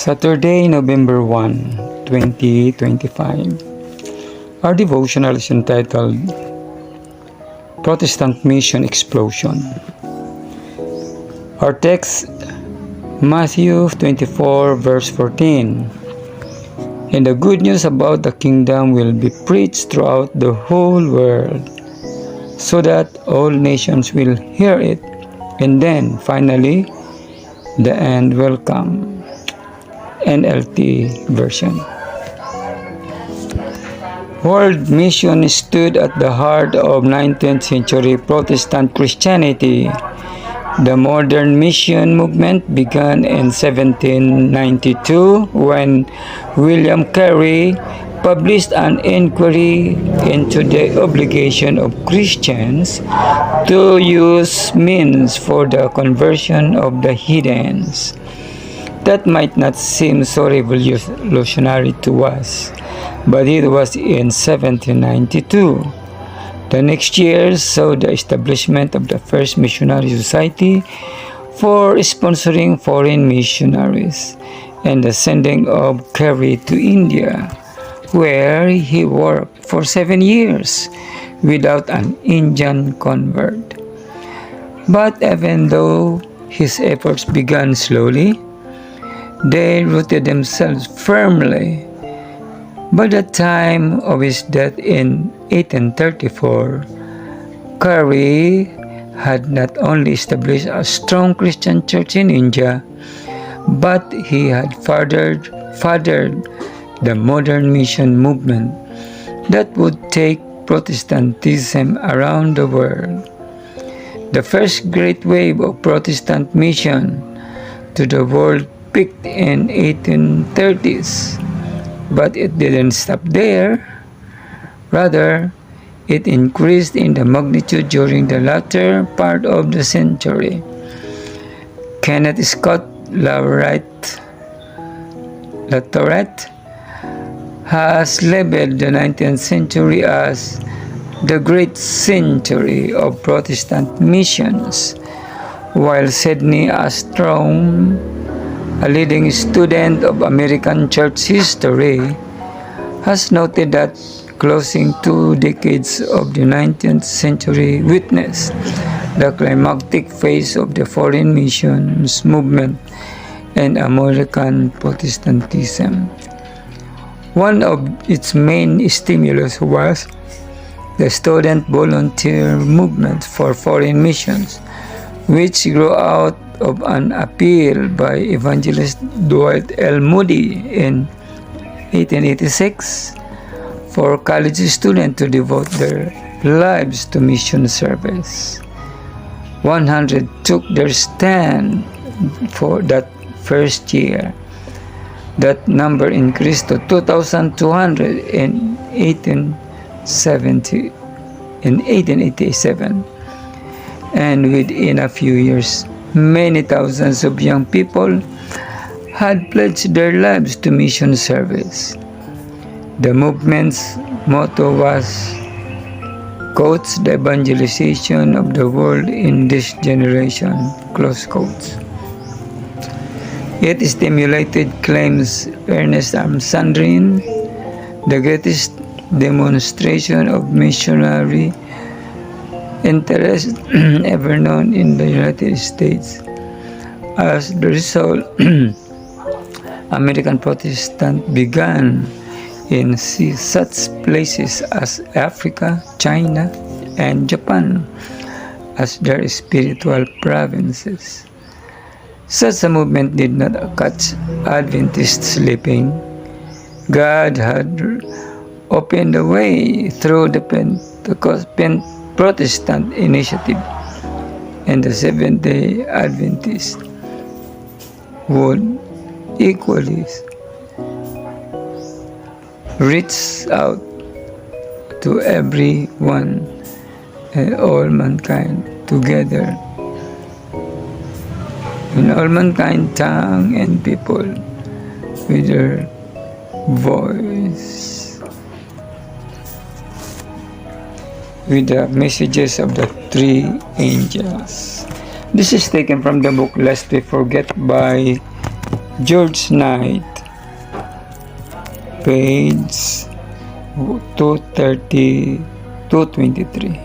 Saturday, November 1, 2025. Our devotional is entitled Protestant Mission Explosion. Our text, Matthew 24, verse 14. And the good news about the kingdom will be preached throughout the whole world, so that all nations will hear it, and then, finally, the end will come. NLT version. World mission stood at the heart of 19th century Protestant Christianity. The modern mission movement began in 1792 when William Carey published an inquiry into the obligation of Christians to use means for the conversion of the heathens. That might not seem so revolutionary to us, but it was in 1792. The next year saw the establishment of the first missionary society for sponsoring foreign missionaries and the sending of Carey to India, where he worked for 7 years without an Indian convert. But even though his efforts began slowly, they rooted themselves firmly. By the time of his death in 1834, Carey had not only established a strong Christian church in India, but he had fathered the modern mission movement that would take Protestantism around the world. The first great wave of Protestant mission to the world peaked in 1830s, but it didn't stop there. Rather, it increased in the magnitude during the latter part of the century. Kenneth Scott Latourette has labeled the 19th century as the great century of Protestant missions, while Sidney Armstrong, a leading student of American church history, has noted that closing 2 decades of the 19th century witnessed the climactic phase of the foreign missions movement and American Protestantism. One of its main stimulus was the student volunteer movement for foreign missions, which grew out of an appeal by evangelist Dwight L. Moody in 1886 for college students to devote their lives to mission service. 100 took their stand for that first year. That number increased to 2,200 in 1887, and within a few years, many thousands of young people had pledged their lives to mission service. The movement's motto was, quotes, "the evangelization of the world in this generation," close quotes. It stimulated, claims Ernest Armstrong, the greatest demonstration of missionary interest ever known in the United States. As the result, American Protestants began in such places as Africa, China, and Japan as their spiritual provinces. Such a movement did not catch Adventists sleeping. God had opened the way through the Protestant initiative, and the Seventh-day Adventists would equally reach out to everyone and all mankind together, in all mankind, tongue and people, with their voice, with the messages of the 3 angels. This is taken from the book Lest We Forget by George Knight, page 230, 223.